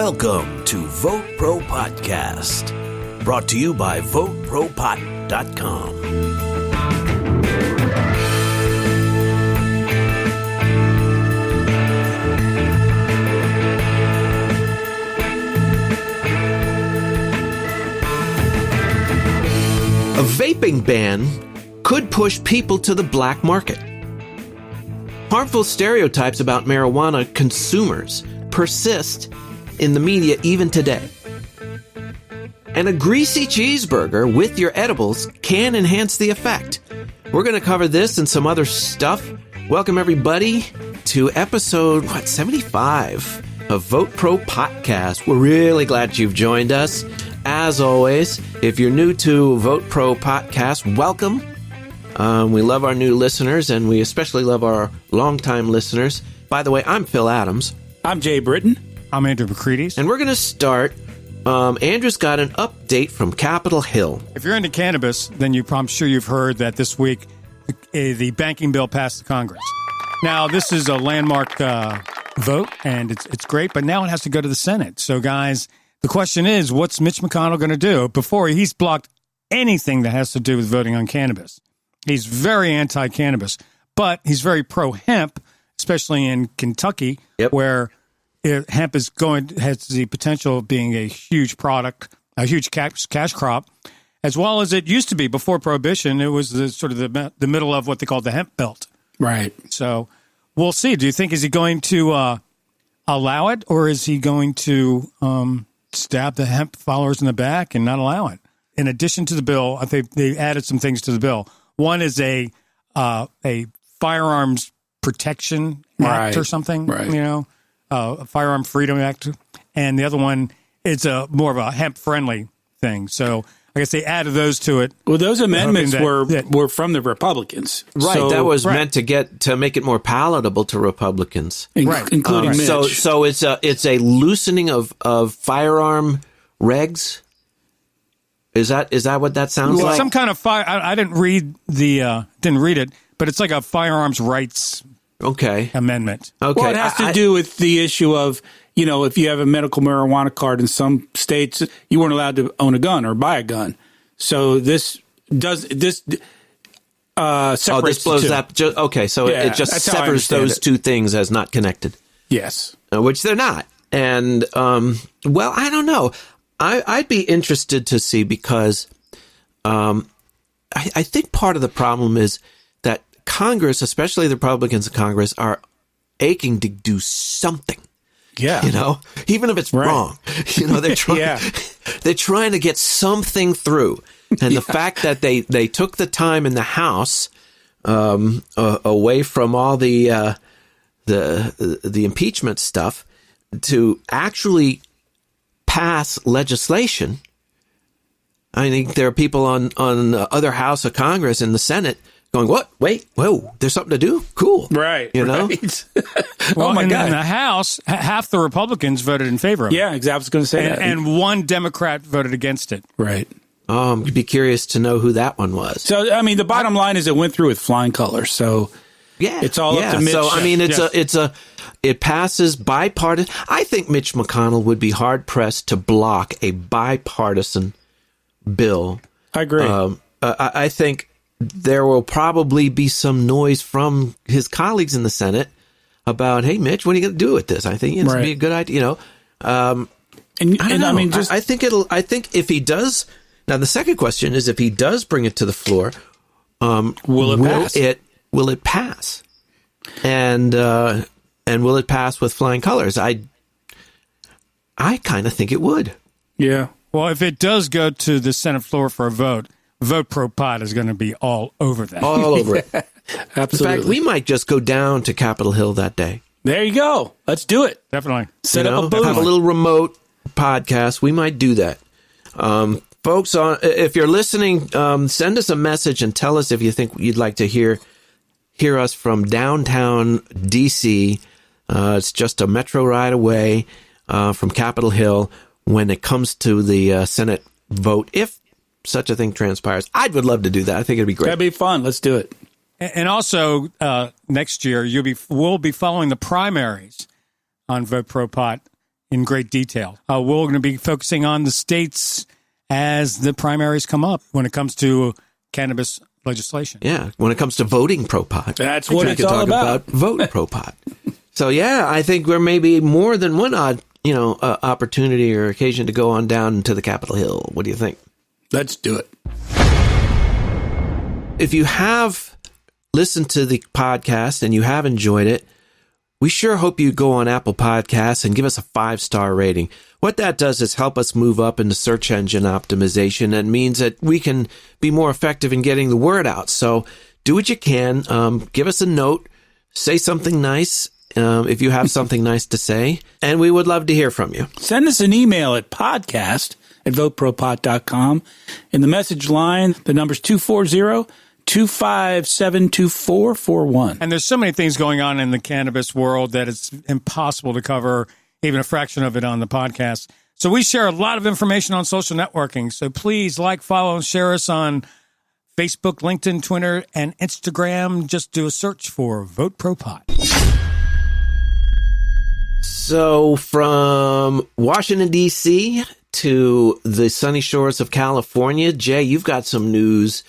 Welcome to VoteProPot-Cast, brought to you by VoteProPot.com. A vaping ban could push people to the black market. Harmful stereotypes about marijuana consumers persist in the media even today. And a greasy cheeseburger with your edibles can enhance the effect. We're going to cover this and some other stuff. Welcome, everybody, to episode 75 of VoteProPot-Cast. We're really glad you've joined us. As always, if you're new to VoteProPot-Cast, welcome. We love our new listeners, and we especially love our longtime listeners. By the way, I'm Phil Adams. I'm Jay Britton. I'm Andrew McCready. And we're going to start. Andrew's got an update from Capitol Hill. If you're into cannabis, then I'm sure you've heard that this week the banking bill passed the Congress. Now, this is a landmark vote, and it's great, but now it has to go to the Senate. So, guys, the question is, what's Mitch McConnell going to do? Before, he's blocked anything that has to do with voting on cannabis. He's very anti-cannabis, but he's very pro-hemp, especially in Kentucky, where hemp has the potential of being a huge product, a huge cash crop, as well as it used to be before Prohibition. It was the middle of what they call the hemp belt. Right. So we'll see. Do you think, is he going to allow it, or is he going to stab the hemp followers in the back and not allow it? In addition to the bill, I think they added some things to the bill. One is a firearms protection act or something, a firearm freedom act. And the other one is more of a hemp-friendly thing. So I guess they added those to it. Well, those amendments were from the Republicans. Right. So, that was meant to make it more palatable to Republicans. Including Mitch. So it's a loosening of firearm regs. Is that what that sounds like? Some kind of I didn't read it, but it's like a firearms rights amendment. Okay. Well, it has to do with the issue of, if you have a medical marijuana card in some states, you weren't allowed to own a gun or buy a gun. So this separates this blows up. Okay, so it just severs those two things as not connected. Yes. Which they're not. And, well, I don't know. I'd be interested to see because I think part of the problem is that Congress, especially the Republicans in Congress, are aching to do something. Yeah. Even if it's wrong. They're trying they're trying to get something through. And the fact that they took the time in the House away from all the impeachment stuff to actually pass legislation. I think there are people on the other house of Congress in the Senate going, what? Wait, whoa, there's something to do? Cool. Right. Right. Well, my God. In the House, half the Republicans voted in favor of it. Yeah, exactly. I was going to say that. And one Democrat voted against it. Right. You'd be curious to know who that one was. So, the bottom line is it went through with flying colors. So, it's all up to Mitch. So, it passes bipartisan. I think Mitch McConnell would be hard pressed to block a bipartisan bill. I agree. I think there will probably be some noise from his colleagues in the Senate about, hey, Mitch, what are you going to do with this? I think it's going to be a good idea. I think if he does. Now, the second question is, if he does bring it to the floor, will it pass? And will it pass with flying colors? I kind of think it would. Yeah. Well, if it does go to the Senate floor for a vote, VoteProPot is going to be all over that. All over it. Absolutely. In fact, we might just go down to Capitol Hill that day. There you go. Let's do it. Definitely. Set up a booth. Have a little remote podcast. We might do that. Folks, if you're listening, send us a message and tell us if you think you'd like to hear us from downtown D.C. It's just a metro ride away from Capitol Hill when it comes to the Senate vote, if such a thing transpires. I would love to do that. I think it'd be great. That'd be fun. Let's do it. And also, next year, we'll be following the primaries on VoteProPot in great detail. We're going to be focusing on the states as the primaries come up when it comes to cannabis legislation. Yeah, when it comes to voting pro-pot. That's what it's all about. Vote pro-pot. So, yeah, I think there may be more than one opportunity or occasion to go on down to the Capitol Hill. What do you think? Let's do it. If you have listened to the podcast and you have enjoyed it, we sure hope you go on Apple Podcasts and give us a 5-star rating. What that does is help us move up into search engine optimization and means that we can be more effective in getting the word out. So do what you can. Give us a note. Say something nice if you have something nice to say. And we would love to hear from you. Send us an email at podcast@VoteProPot.com. In the message line, the number's 240-257-2441. And there's so many things going on in the cannabis world that it's impossible to cover even a fraction of it on the podcast. So we share a lot of information on social networking. So please like, follow, and share us on Facebook, LinkedIn, Twitter, and Instagram. Just do a search for Vote Pro Pot. So from Washington, D.C. to the sunny shores of California, Jay, you've got some news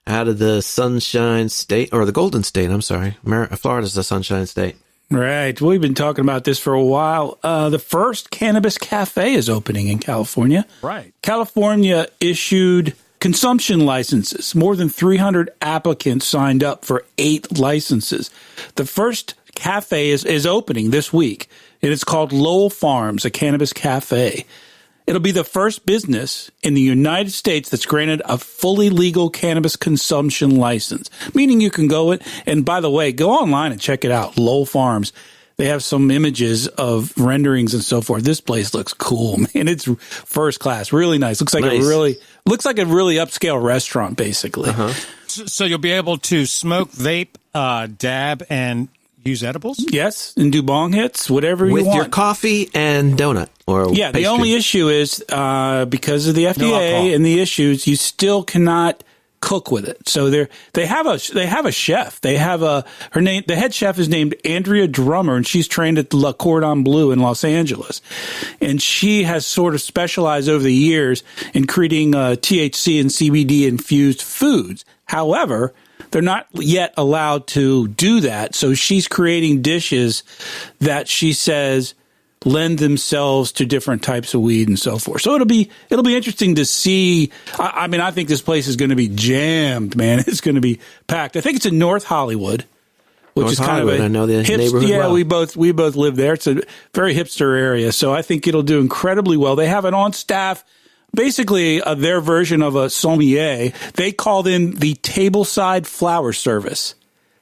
out of the Sunshine State, or the Golden State, I'm sorry. Florida's the Sunshine State. Right. We've been talking about this for a while. The first cannabis cafe is opening in California. Right. California issued consumption licenses. More than 300 applicants signed up for 8 licenses. The first cafe is opening this week, and it's called Lowell Farms, a cannabis cafe. It'll be the first business in the United States that's granted a fully legal cannabis consumption license, meaning you can go in, and by the way, go online and check it out, Lowell Farms. They have some images of renderings and so forth. This place looks cool, man. It's first class, really nice. Looks like a really upscale restaurant, basically. Uh-huh. So you'll be able to smoke, vape, dab, and use edibles? Yes, and do bong hits, whatever you want. With your coffee and donut or Yeah, pastry. the only issue is because of the FDA and the issues, you still cannot cook with it. So they have a chef. They have her name. The head chef is named Andrea Drummer, and she's trained at Le Cordon Bleu in Los Angeles. And she has sort of specialized over the years in creating THC and CBD infused foods. However, they're not yet allowed to do that. So she's creating dishes that she says lend themselves to different types of weed and so forth. So it'll be interesting to see. I mean, I think this place is going to be jammed, man. It's going to be packed. I think it's in North Hollywood, which North is kind Hollywood, of a I know the hipster, neighborhood well. we both live there. It's a very hipster area. So I think it'll do incredibly well. They have it on staff. Basically, their version of a sommelier. They called in the tableside flower service.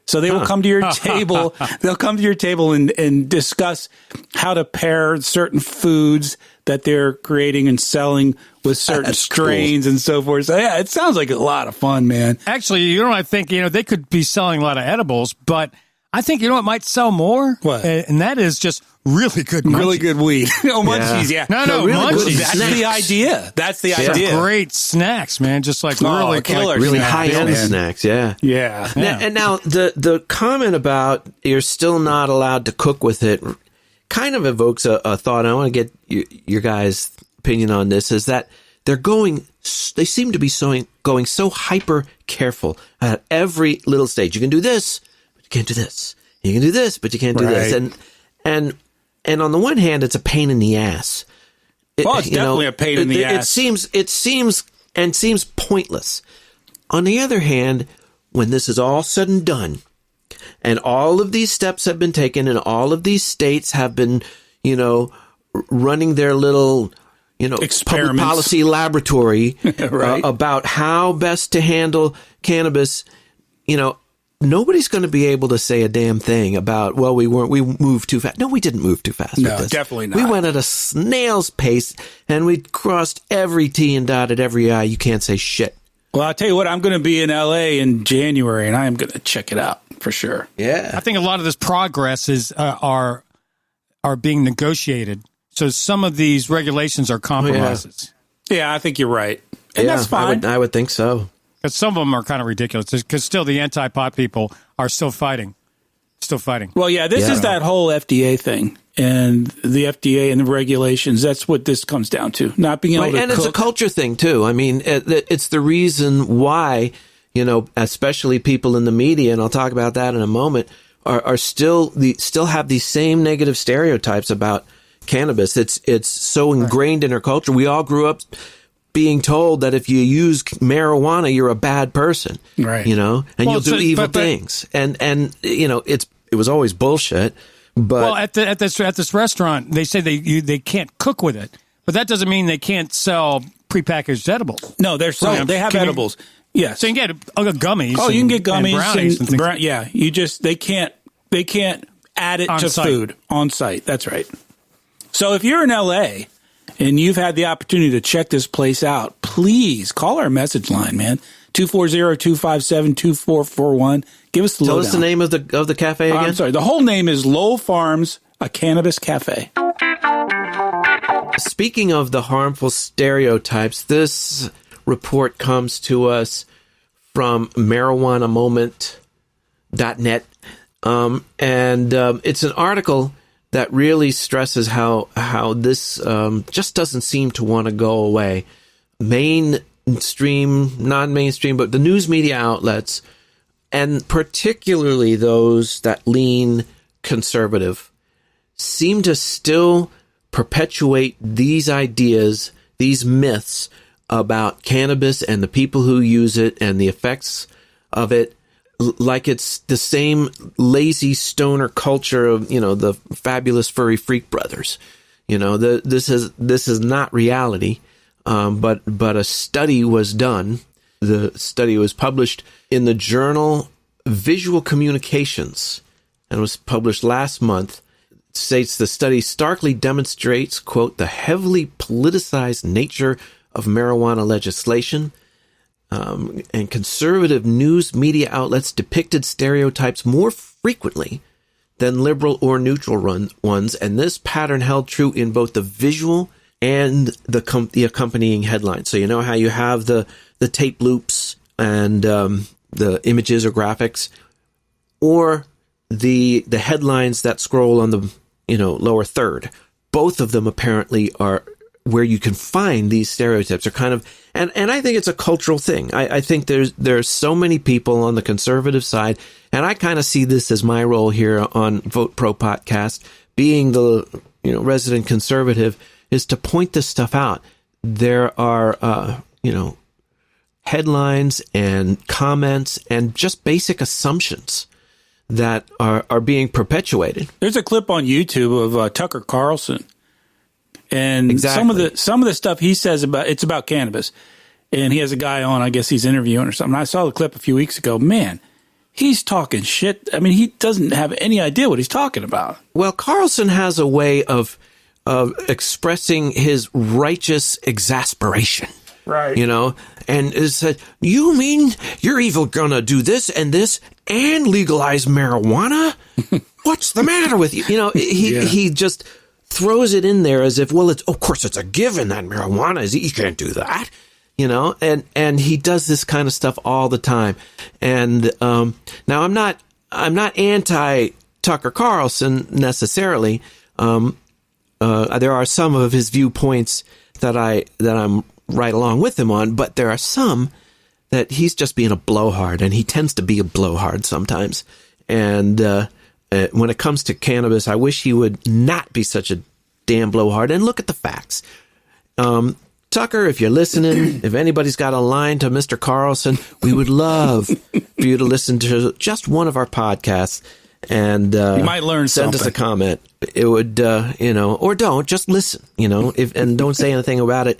So they will come to your table. They'll come to your table and discuss how to pair certain foods that they're creating and selling with certain strains and so forth. So yeah, it sounds like a lot of fun, man. Actually, I think, they could be selling a lot of edibles, but I think, what might sell more? What? And that is just really good munchies. Really good weed. Munchies, yeah. No, really munchies. That's the idea. That's the idea. Great snacks, man. Just like really killer Really snacks, high-end man. snacks, yeah. Yeah. Now the comment about you're still not allowed to cook with it kind of evokes a thought. I want to get your guys' opinion on this, is that they seem to be going so hyper careful at every little stage. You can do this, but you can't do this. You can do this, but you can't do this. And on the one hand, it's a pain in the ass. It's definitely a pain in the ass. It seems pointless. On the other hand, when this is all said and done, and all of these steps have been taken, and all of these states have been, running their little, public policy laboratory right. About how best to handle cannabis, nobody's going to be able to say a damn thing about, we moved too fast. No, we didn't move too fast. No, with this. definitely not. We went at a snail's pace, and we crossed every T and dotted every I. You can't say shit. Well, I'll tell you what, I'm going to be in L.A. in January, and I am going to check it out for sure. Yeah. I think a lot of this progress is are being negotiated. So some of these regulations are compromises. Yeah, I think you're right. And that's fine. I would think so. Because some of them are kind of ridiculous. Because still the anti-pot people are still fighting. Well, yeah, this is that whole FDA thing. and the FDA and the regulations. That's what this comes down to. Not being able to and cook. It's a culture thing too. I mean, it's the reason why, especially people in the media, and I'll talk about that in a moment, are still have these same negative stereotypes about cannabis. It's so ingrained in our culture. We all grew up being told that if you use marijuana, you're a bad person, right? And you'll do evil things. And it was always bullshit. But at this restaurant, they say they can't cook with it, but that doesn't mean they can't sell prepackaged edibles. No, they're selling. They have edibles. Yes, so you can get gummies. Oh, you can get gummies and brownies and things. Yeah, they can't add it to food on site. That's right. So if you're in LA and you've had the opportunity to check this place out, please call our message line, man. 240-257-2441. Give us the lowdown. Tell us the name of the cafe again. I'm sorry. The whole name is Lowell Farms, a cannabis cafe. Speaking of the harmful stereotypes, this report comes to us from marijuanamoment.net. And it's an article that really stresses how this just doesn't seem to want to go away. Mainstream, non-mainstream, but the news media outlets, and particularly those that lean conservative, seem to still perpetuate these ideas, these myths about cannabis and the people who use it and the effects of it, like it's the same lazy stoner culture of, the fabulous furry freak brothers. This is not reality. But a study was done. The study was published in the journal Visual Communications and was published last month. It states the study starkly demonstrates, quote, the heavily politicized nature of marijuana legislation. And conservative news media outlets depicted stereotypes more frequently than liberal or neutral ones. And this pattern held true in both the visual and the accompanying headlines. So you know how you have the tape loops and the images or graphics, or the headlines that scroll on the lower third. Both of them apparently are where you can find these stereotypes. Are kind of, and I think it's a cultural thing. I think there's so many people on the conservative side, and I kind of see this as my role here on VoteProPot-Cast, being the resident conservative, is to point this stuff out. There are, headlines and comments and just basic assumptions that are being perpetuated. There's a clip on YouTube of Tucker Carlson, and exactly. some of the stuff he says about cannabis, and he has a guy on. I guess he's interviewing or something. I saw the clip a few weeks ago. Man, he's talking shit. I mean, he doesn't have any idea what he's talking about. Well, Carlson has a way of expressing his righteous exasperation. Right. And it said, you mean you're even going to do this and legalize marijuana? What's the matter with you? He just throws it in there as if, well, of course it's a given that marijuana is, you can't do that, and he does this kind of stuff all the time. And now I'm not anti Tucker Carlson necessarily. There are some of his viewpoints that I'm right along with him on, but there are some that he's just being a blowhard, and he tends to be a blowhard sometimes. And when it comes to cannabis, I wish he would not be such a damn blowhard and look at the facts. Tucker, if you're listening, if anybody's got a line to Mr. Carlson, we would love for you to listen to just one of our podcasts. And you might learn send something. us a comment. It would, or don't, just listen, and don't say anything about it,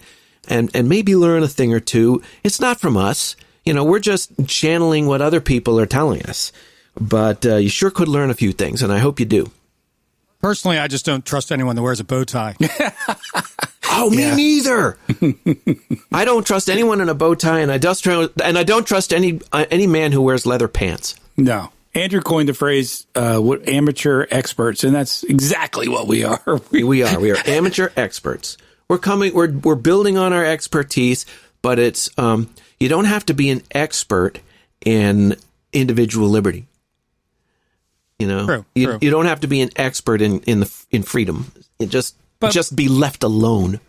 and maybe learn a thing or two. It's not from us. We're just channeling what other people are telling us. But you sure could learn a few things, and I hope you do. Personally, I just don't trust anyone that wears a bow tie. Oh, me neither. I don't trust anyone in a bow tie, and I don't trust any man who wears leather pants. No. Andrew coined the phrase amateur experts, and that's exactly what we are. We are amateur experts. We're building on our expertise, but it's you don't have to be an expert in individual liberty. You know, True. You don't have to be an expert in freedom. Just be left alone.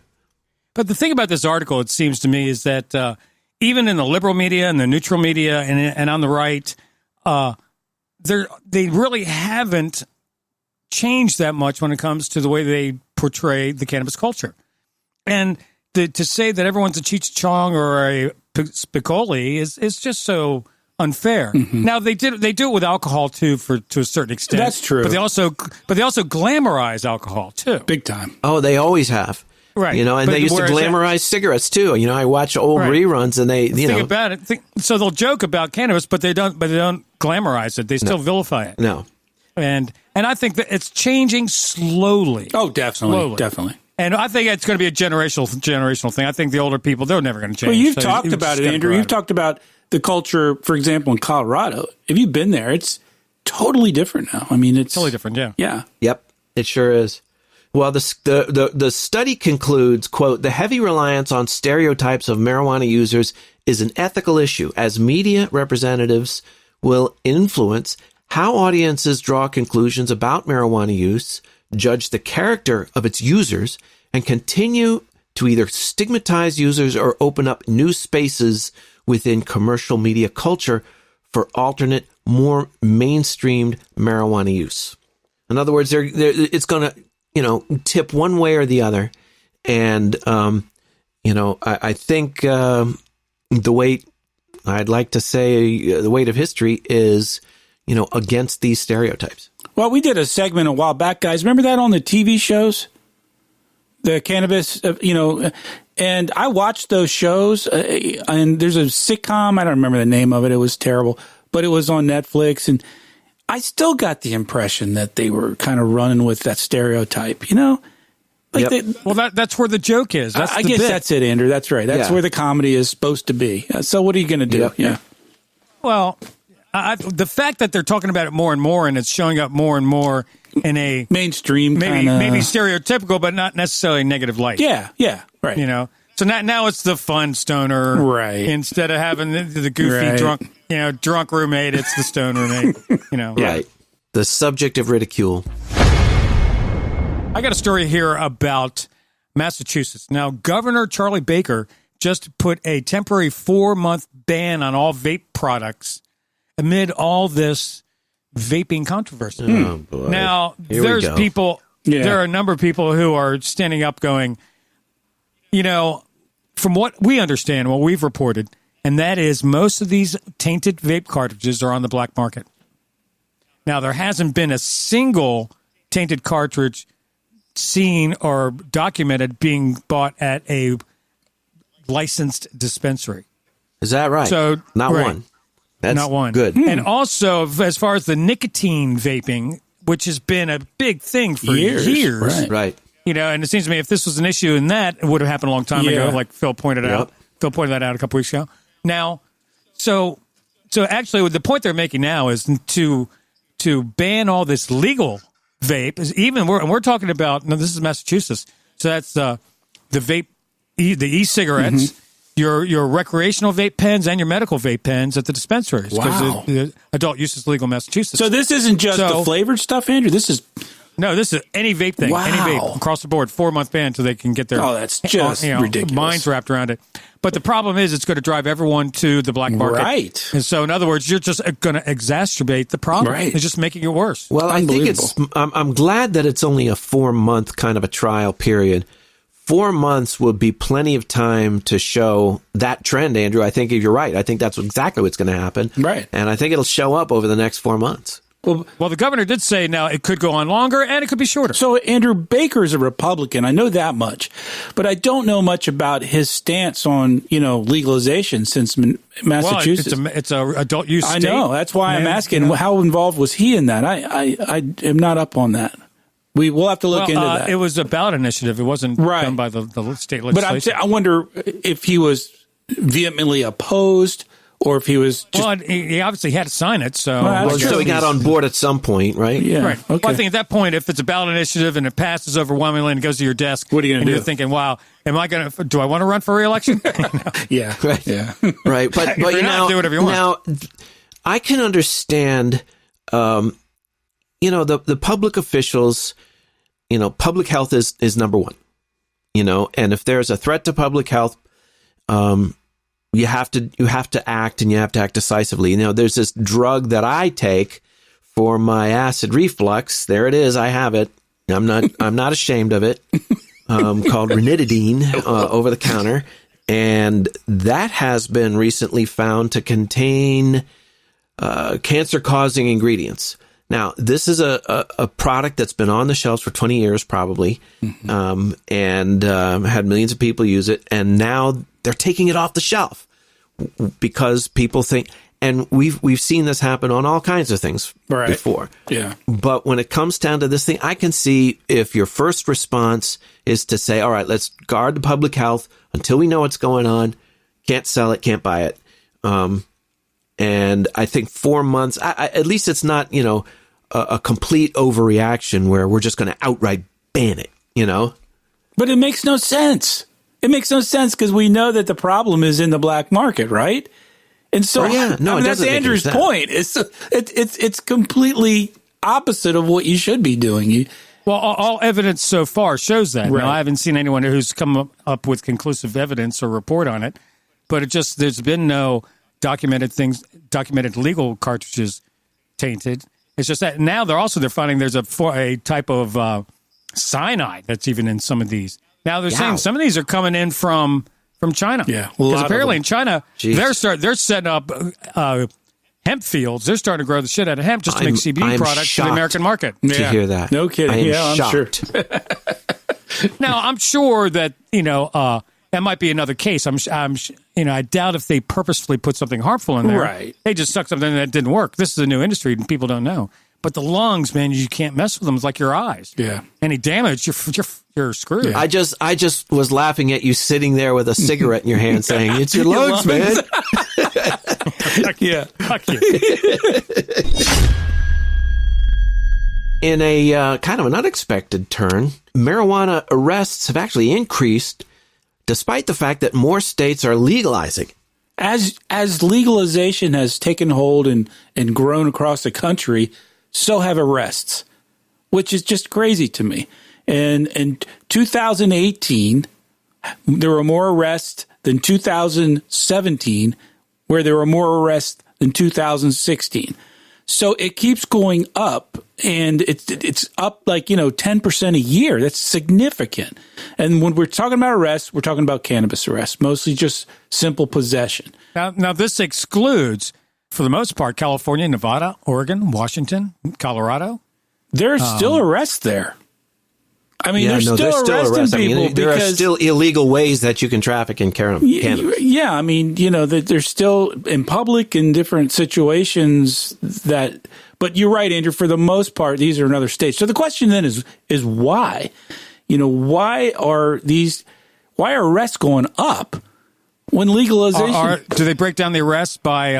But the thing about this article, it seems to me, is that even in the liberal media and the neutral media and on the right, they really haven't changed that much when it comes to the way they portray the cannabis culture. And to say that everyone's a Cheech Chong or a Spicoli is just so unfair. Mm-hmm. Now they do it with alcohol too, to a certain extent. That's true. But they also glamorize alcohol too, big time. Oh, they always have. Right. You know, and they used to glamorize cigarettes too. You know, I watch old reruns, and they think about it. So they'll joke about cannabis, but they don't glamorize it. They still vilify it. No. And I think that it's changing slowly. Oh, definitely. And I think it's going to be a generational thing. I think the older people, they're never going to change. Well, you've talked about it, Andrew. You've talked about the culture, for example, in Colorado. If you've been there, it's totally different now. I mean, it's totally different. Yeah. Yeah. Yep. It sure is. Well, the study concludes, quote, the heavy reliance on stereotypes of marijuana users is an ethical issue, as media representatives will influence how audiences draw conclusions about marijuana use, judge the character of its users, and continue to either stigmatize users or open up new spaces within commercial media culture for alternate, more mainstreamed marijuana use. In other words, it's going to tip one way or the other. And, I think the weight, I'd like to say the weight of history is, against these stereotypes. Well, we did a segment a while back, guys. Remember that on the TV shows? The cannabis, and I watched those shows. And there's a sitcom. I don't remember the name of it. It was terrible, but it was on Netflix. And I still got the impression that they were kind of running with that stereotype, that's where the joke is. I guess that's it, Andrew. That's right. That's where the comedy is supposed to be. So what are you going to do? Yep. Yeah. Well, the fact that they're talking about it more and more, and it's showing up more and more in a mainstream, maybe stereotypical, but not necessarily negative light. Yeah. Right. So now it's the fun stoner, right? Instead of having the goofy drunk roommate, it's the stone roommate. Right. The subject of ridicule. I got a story here about Massachusetts. Now, Governor Charlie Baker just put a temporary 4-month ban on all vape products amid all this vaping controversy. Oh, boy. Now, Here there's we go. people. Yeah. There are a number of people who are standing up, going, from what we understand, what we've reported, and that is most of these tainted vape cartridges are on the black market. Now, there hasn't been a single tainted cartridge seen or documented being bought at a licensed dispensary. Is that right? So not one. That's not one. Good. And also, as far as the nicotine vaping, which has been a big thing for years. Right. And it seems to me if this was an issue in that, it would have happened a long time ago, like Phil pointed out. Phil pointed that out a couple weeks ago. Now, so actually, the point they're making now is to ban all this legal vape. We're talking about, no, this is Massachusetts, so that's the vape, the e-cigarettes, mm-hmm. your recreational vape pens, and your medical vape pens at the dispensaries. Wow. The adult use is legal in Massachusetts. So this isn't just the flavored stuff, Andrew? This is any vape thing. Wow. Any vape across the board, 4-month ban so they can get their that's just ridiculous. Minds wrapped around it. But the problem is it's going to drive everyone to the black market. Right. And so, in other words, you're just going to exacerbate the problem. Right. It's just making it worse. Well, I think I'm glad that it's only a 4-month kind of a trial period. 4 months would be plenty of time to show that trend, Andrew. I think you're right. I think that's exactly what's going to happen. Right. And I think it'll show up over the next 4 months. Well, the governor did say now it could go on longer and it could be shorter. So Andrew Baker is a Republican. I know that much, but I don't know much about his stance on legalization since Massachusetts. Well, it's a adult use state. I know. That's why I'm asking. How involved was he in that? I am not up on that. We'll have to look into that. It was a ballot initiative. It wasn't done by the state legislature. But I wonder if he was vehemently opposed. Or if he was just... Well, he obviously had to sign it, so... So he got on board at some point, right? Yeah. Right. Okay. Well, I think at that point, if it's a ballot initiative and it passes overwhelmingly and it goes to your desk... What are you going to do? You're thinking, wow, do I want to run for re-election? Yeah. Right. Yeah. Right. But do whatever you want. Now, I can understand, the public officials, public health is number one, and if there's a threat to public health, you have to act, and you have to act decisively. There's this drug that I take for my acid reflux. There it is. I have it. I'm not ashamed of it. Called ranitidine, over the counter. And that has been recently found to contain cancer-causing ingredients. Now, this is a product that's been on the shelves for 20 years, probably, and had millions of people use it. And now they're taking it off the shelf because people think, and we've seen this happen on all kinds of things before. Yeah. But when it comes down to this thing, I can see if your first response is to say, all right, let's guard the public health until we know what's going on. Can't sell it, can't buy it. And I think 4 months, at least it's not, a complete overreaction where we're just going to outright ban it, But it makes no sense. It makes no sense because we know that the problem is in the black market, right? And so, that's Andrew's point. It's completely opposite of what you should be doing. Well, all evidence so far shows that. Right. Now, I haven't seen anyone who's come up with conclusive evidence or report on it, but there's been no documented legal cartridges tainted. It's just that now they're finding there's a type of cyanide that's even in some of these. Now they're saying some of these are coming in from China. Yeah, because apparently in China they're setting up hemp fields. They're starting to grow the shit out of hemp just to make CBD products for the American market. To hear that, no kidding. I'm sure. Now I'm sure that that might be another case. I doubt if they purposefully put something harmful in there. Right. They just sucked something that didn't work. This is a new industry and people don't know. But the lungs, man, you can't mess with them. It's like your eyes. Yeah. Any damage, you're screwed. Yeah. I just was laughing at you sitting there with a cigarette in your hand saying, it's your lungs, man. Yeah. Fuck you. In a kind of an unexpected turn, marijuana arrests have actually increased despite the fact that more states are legalizing. As legalization has taken hold and grown across the country, so have arrests, which is just crazy to me. And in 2018, there were more arrests than 2017, where there were more arrests than 2016. So it keeps going up, and it's up like 10% a year. That's significant. And when we're talking about arrests, we're talking about cannabis arrests, mostly just simple possession. Now this excludes, for the most part, California, Nevada, Oregon, Washington, Colorado. There's still arrests there. I mean, they're still arresting people. There are still illegal ways that you can traffic in cannabis. Yeah, I mean, they're still in public in different situations that. But you're right, Andrew. For the most part, these are in other states. So the question then is why? Why are arrests going up when legalization? Do they break down the arrests by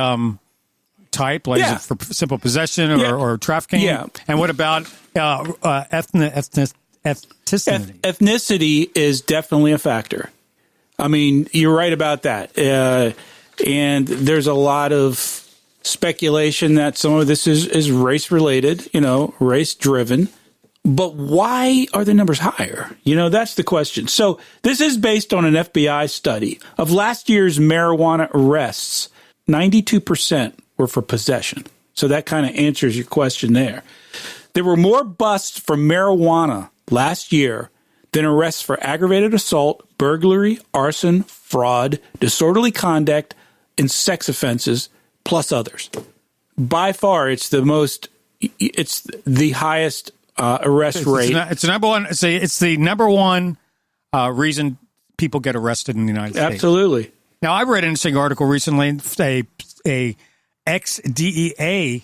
type, like is it for simple possession or trafficking? Yeah. And what about ethnicity? Ethnicity is definitely a factor. I mean, you're right about that. And there's a lot of speculation that some of this is race related, race driven. But why are the numbers higher? That's the question. So this is based on an FBI study of last year's marijuana arrests. 92% were for possession. So that kind of answers your question there. There were more busts for marijuana last year than arrests for aggravated assault, burglary, arson, fraud, disorderly conduct, and sex offenses, plus others. By far, it's the highest arrest rate. It's the number one reason people get arrested in the United States. Absolutely. Now, I read an interesting article recently. A ex-DEA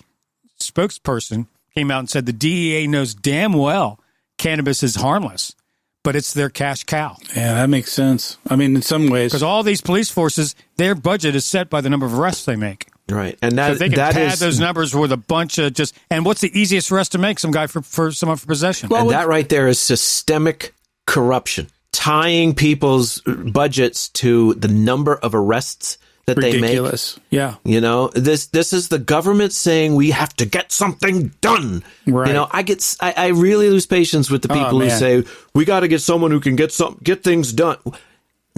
spokesperson came out and said the DEA knows damn well cannabis is harmless, but it's their cash cow. Yeah, that makes sense. I mean, in some ways. Because all these police forces, their budget is set by the number of arrests they make. Right. And so they can pad those numbers with a bunch of and what's the easiest arrest to make? Some guy for someone for possession. Well, and that right there is systemic corruption, tying people's budgets to the number of arrests that they make. Ridiculous. Yeah. You know, this is the government saying we have to get something done. Right. You know, I really lose patience with the people who say we got to get someone who can get things done.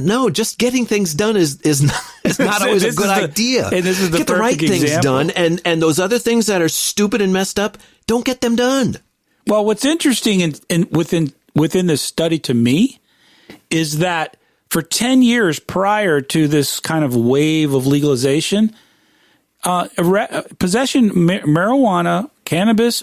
No, just getting things done is not always a good idea. And this is the get the right things done, and those other things that are stupid and messed up, don't get them done. Well, what's interesting within this study to me is that for 10 years prior to this kind of wave of legalization, marijuana, cannabis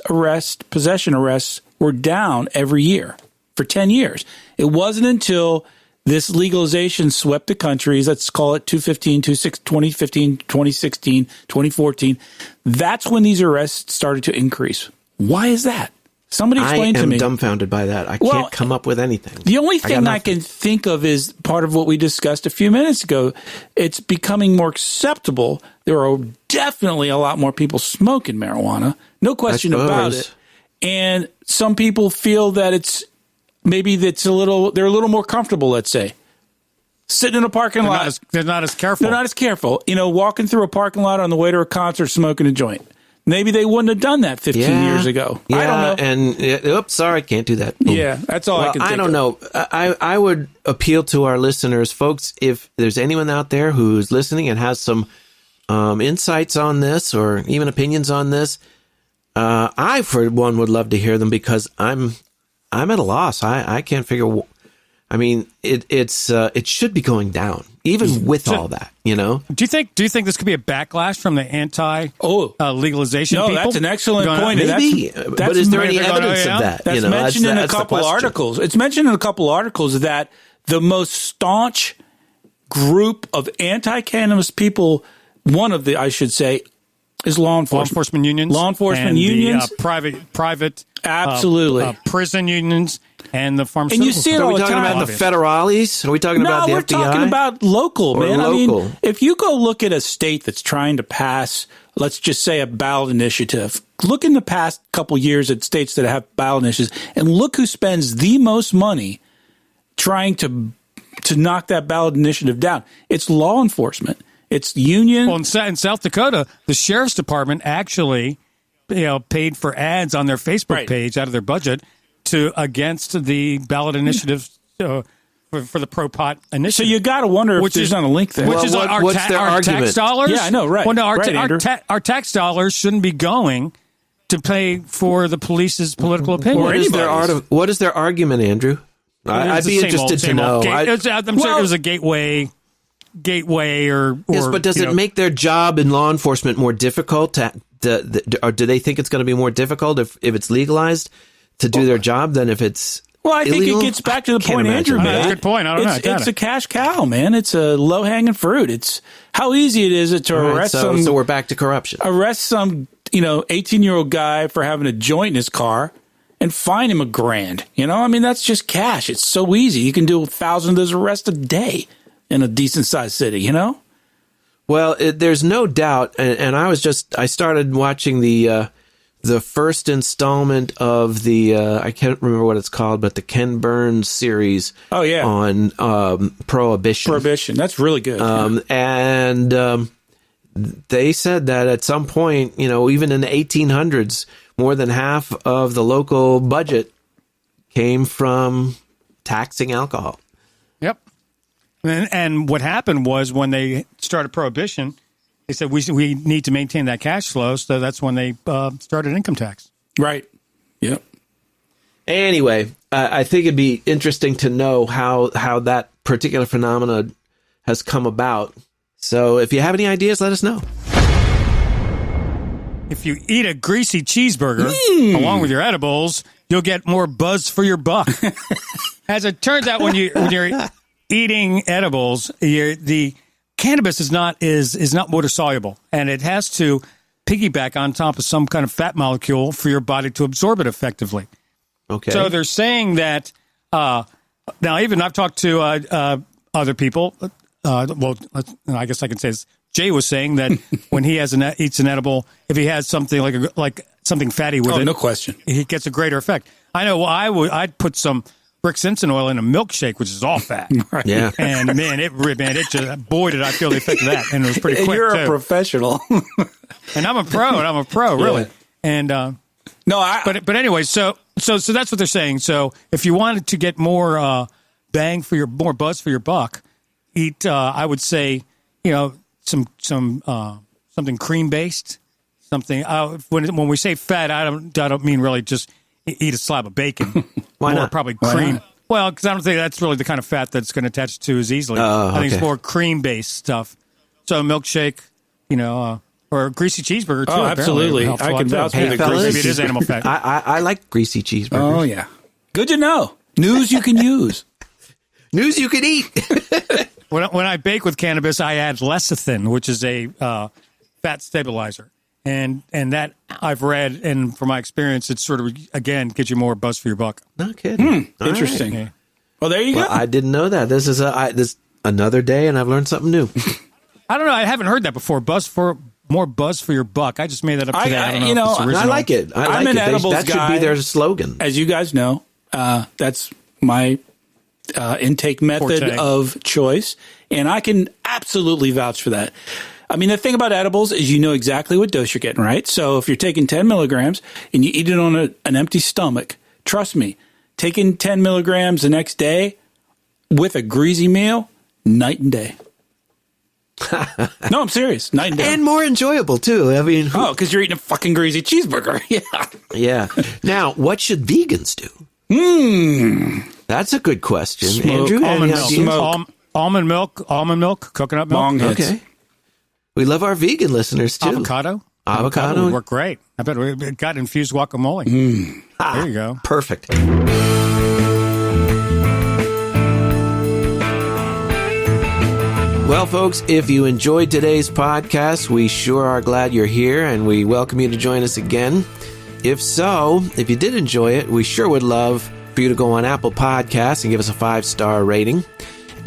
possession arrests were down every year for 10 years. It wasn't until this legalization swept the countries, let's call it 2015, 2016, 2014. That's when these arrests started to increase. Why is that? Somebody explain to me. I am dumbfounded by that. I can't come up with anything. The only thing I can think of is part of what we discussed a few minutes ago. It's becoming more acceptable. There are definitely a lot more people smoking marijuana. No question about it. And some people feel that they're a little more comfortable, let's say. Sitting in a parking lot. They're not as careful. They're not as careful. You know, walking through a parking lot on the way to a concert, smoking a joint. Maybe they wouldn't have done that 15 years ago. Yeah, I don't know. And oops, sorry, can't do that. Boom. Yeah, that's all I can think I don't know. I would appeal to our listeners, folks, if there's anyone out there who's listening and has some insights on this or even opinions on this, I, for one, would love to hear them because I'm at a loss. I can't figure. I mean, it should be going down, even with all that. You know. Do you think this could be a backlash from the anti-legalization? No, people? That's an excellent point. Maybe, but is there any evidence of that? That's mentioned in a couple articles. It's mentioned in a couple articles that the most staunch group of anti-cannabis people, one of the, I should say, is law enforcement unions. Law enforcement unions. The private absolutely. Prison unions and the pharmaceutical. And you see it all the time. Are we talking about the federales? Are we talking about the FBI? No, we're talking about local, man. Local. I mean, if you go look at a state that's trying to pass, let's just say a ballot initiative, look in the past couple years at states that have ballot initiatives and look who spends the most money trying to knock that ballot initiative down. It's law enforcement. It's union. Well, in South Dakota, the sheriff's department actually, paid for ads on their Facebook page out of their budget against the ballot initiative for the Pro-Pot initiative. So you got to wonder if there's not a link there. Which is what's their argument? Tax dollars? Yeah, I know, right. Well, no, Andrew. our tax dollars shouldn't be going to pay for the police's political opinion. What is their argument, Andrew? I'd be interested to know. I'm sure it was a gateway or yes, but does it make their job in law enforcement more difficult or do they think it's going to be more difficult if it's legalized to do their job than if it's I think illegal? it gets back to the point Andrew made. That's a good point. I don't know. It's a cash cow, man. It's a low-hanging fruit. It's how easy it is to arrest some. So we're back to corruption. Arrest some, 18-year-old guy for having a joint in his car and fine him $1,000. I mean, that's just cash. It's so easy. You can do 1,000 of those arrests a day in a decent-sized city, Well, there's no doubt, and I started watching the first installment of the I can't remember what it's called, but the Ken Burns series. Oh yeah, on prohibition. Prohibition, that's really good. And they said that at some point, even in the 1800s, more than half of the local budget came from taxing alcohol. Yep. And what happened was when they started prohibition, they said we need to maintain that cash flow, so that's when they started income tax. Right. Yep. Anyway, I think it'd be interesting to know how that particular phenomena has come about. So if you have any ideas, let us know. If you eat a greasy cheeseburger along with your edibles, you'll get more buzz for your buck. As it turns out, when you're eating edibles, the cannabis is not water soluble, and it has to piggyback on top of some kind of fat molecule for your body to absorb it effectively. Okay. So they're saying that now. Even I've talked to other people. I guess I can say this. Jay was saying that when he eats an edible, if he has something like something fatty with it, no question, he gets a greater effect. I know. Well, I'd put some Rick Simpson oil in a milkshake, which is all fat. Right. Yeah. And man, it just, boy, did I feel the effect of that. And it was pretty quick. You're too. a professional. And I'm a pro, really. Yeah. And, No, but anyway, so that's what they're saying. So if you wanted to get more, more buzz for your buck, eat, I would say, something cream based, something, when we say fat, I don't mean really just eat a slab of bacon. Why more not? Probably Why cream. not? Well, because I don't think that's really the kind of fat that's going to attach to as easily. I think it's more cream-based stuff. So milkshake, or a greasy cheeseburger, too. Oh, absolutely. Helps a I lot, can too. vouch for Hey, the fellas, Maybe it is animal fat. I like greasy cheeseburgers. Oh, yeah. Good to know. News you can use. News you could eat. When I bake with cannabis, I add lecithin, which is a fat stabilizer. And that I've read, and from my experience, it sort of, again, gives you more buzz for your buck. No kidding. All Interesting. right. Well, there you Well, go. I didn't know that. This is this another day, and I've learned something new. I don't know. I haven't heard that before. More buzz for your buck. I just made that up today. I don't know if it's original. I like it. I'm an edibles that should guy. be their slogan. As you guys know, that's my intake method Forte. of choice, and I can absolutely vouch for that. I mean, the thing about edibles is you know exactly what dose you're getting, right? So if you're taking 10 milligrams and you eat it on an empty stomach, trust me, taking 10 milligrams the next day with a greasy meal, night and day. No, I'm serious. Night and day. And more enjoyable, too. I mean, Oh, because you're eating a fucking greasy cheeseburger. Yeah. yeah. Now, what should vegans do? That's a good question. Smoke. Andrew, Almond any milk. Smoke. Almond milk, coconut milk. Long hits. Okay. We love our vegan listeners, too. Avocado would work great. I bet it got infused guacamole. There you go. Perfect. Well, folks, if you enjoyed today's podcast, we sure are glad you're here, and we welcome you to join us again. If so, if you did enjoy it, we sure would love for you to go on Apple Podcasts and give us a 5-star rating,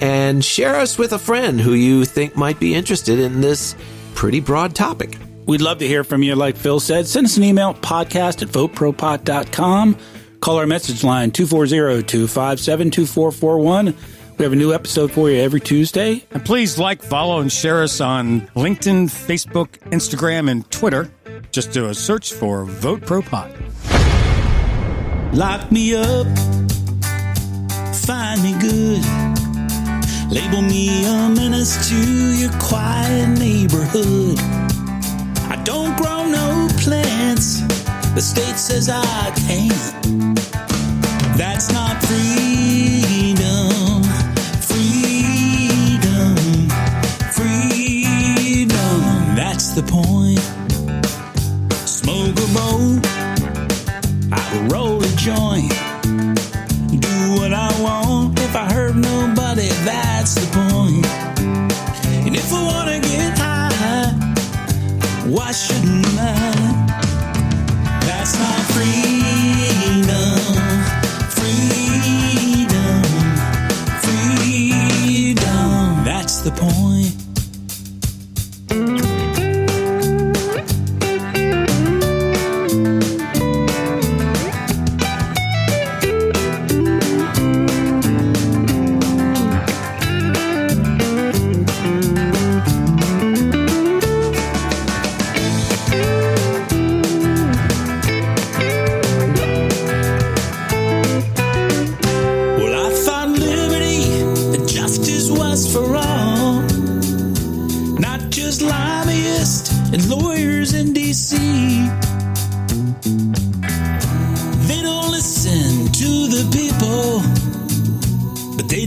and share us with a friend who you think might be interested in this pretty broad topic. We'd love to hear from you. Like Phil said, send us an email, podcast@VoteProPot.com. Call our message line, 240-257-2441. We have a new episode for you every Tuesday. And please follow, and share us on LinkedIn, Facebook, Instagram, and Twitter. Just do a search for Vote Pro Pot. Lock me up, find me good, label me a menace to your quiet neighborhood. I don't grow no plants, the state says I can't. That's not freedom, freedom, freedom. That's the point. Smoke a bowl, I roll a joint, do what I want. If I hurt nobody, that's the point. And if I wanna get high, why shouldn't I? That's not freedom, freedom, freedom. That's the point.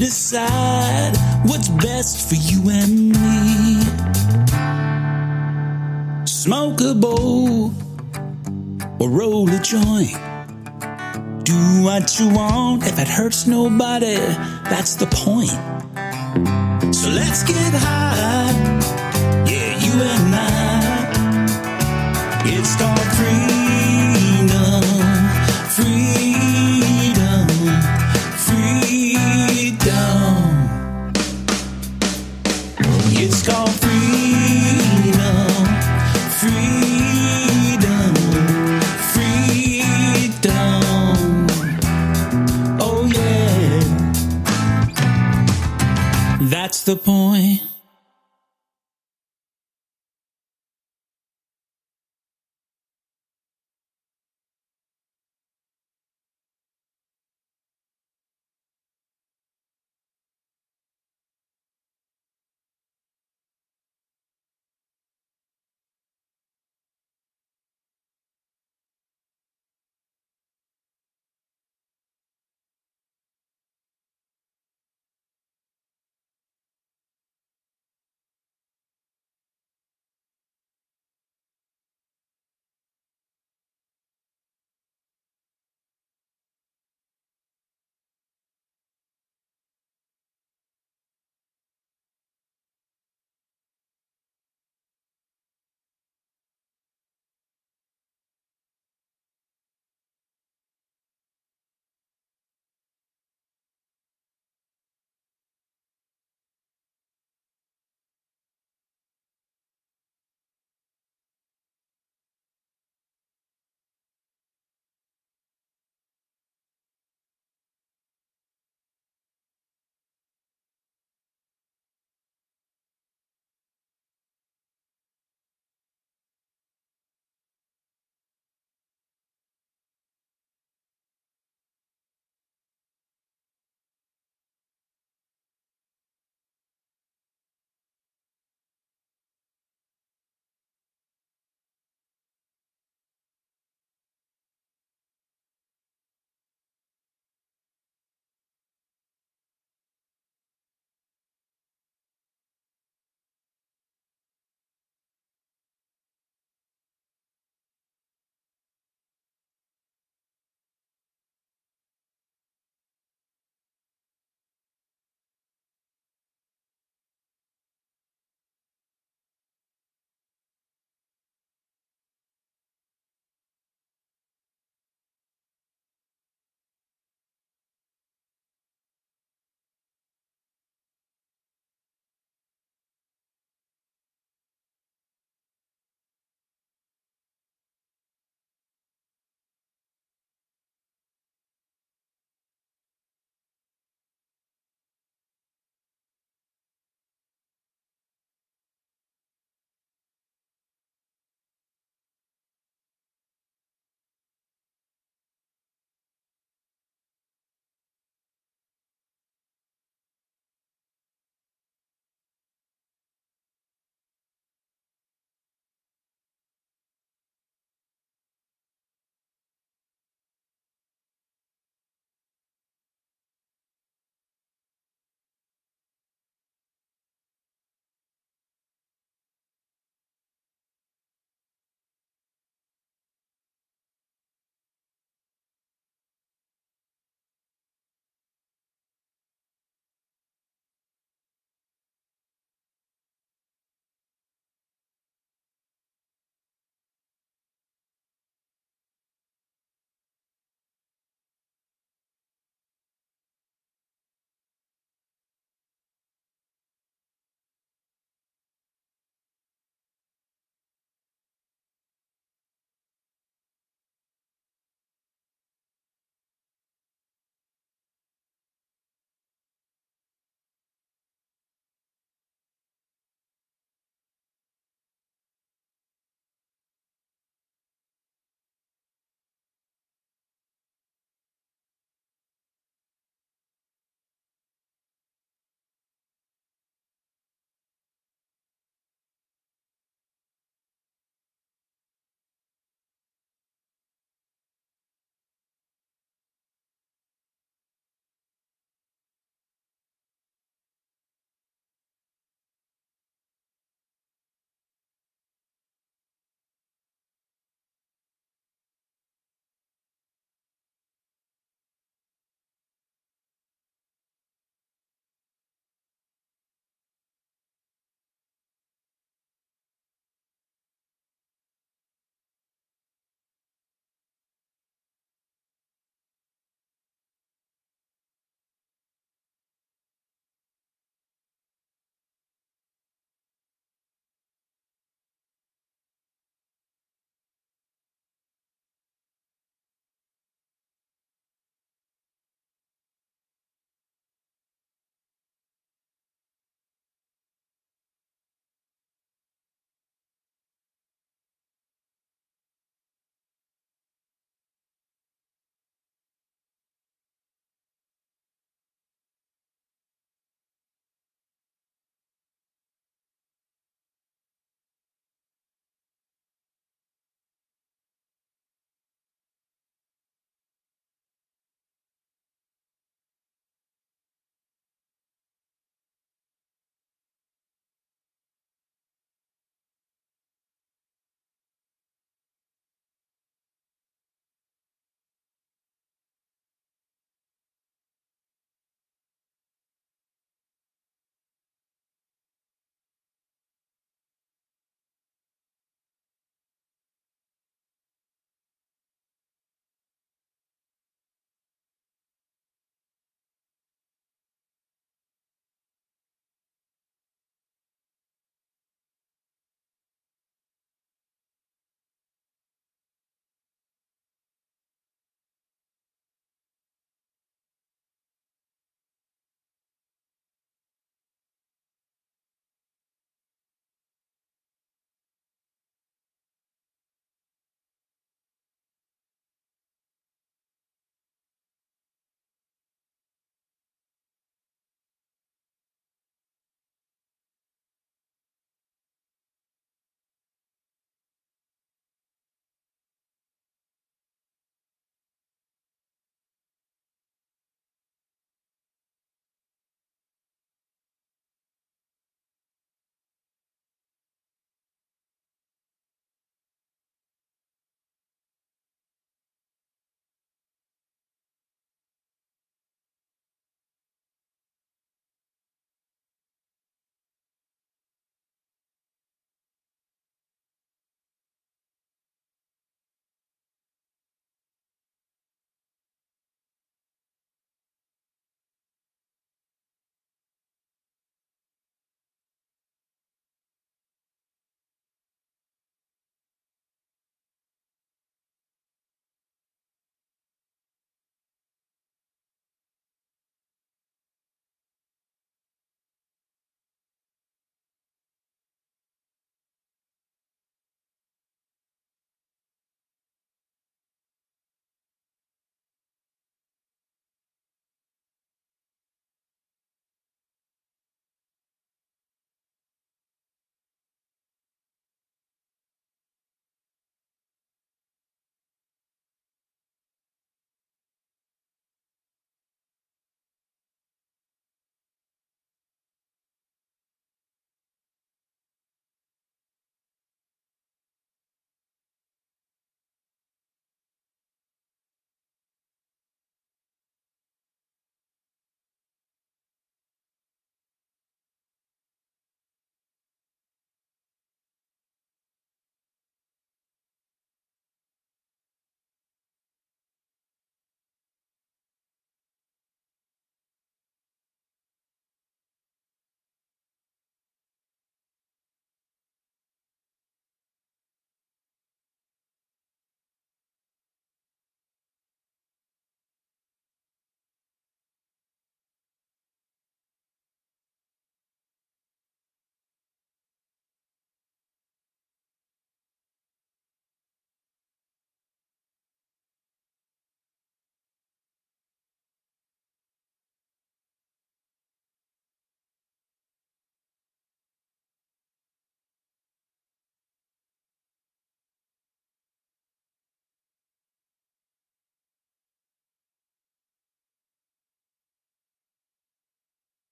Decide what's best for you and me. Smoke a bowl or roll a joint. Do what you want. If it hurts nobody, that's the point. So let's get high. Yeah, you and I. It's called freedom. Freedom. Freedom. It's called freedom. Freedom. Freedom. Oh yeah. That's the point.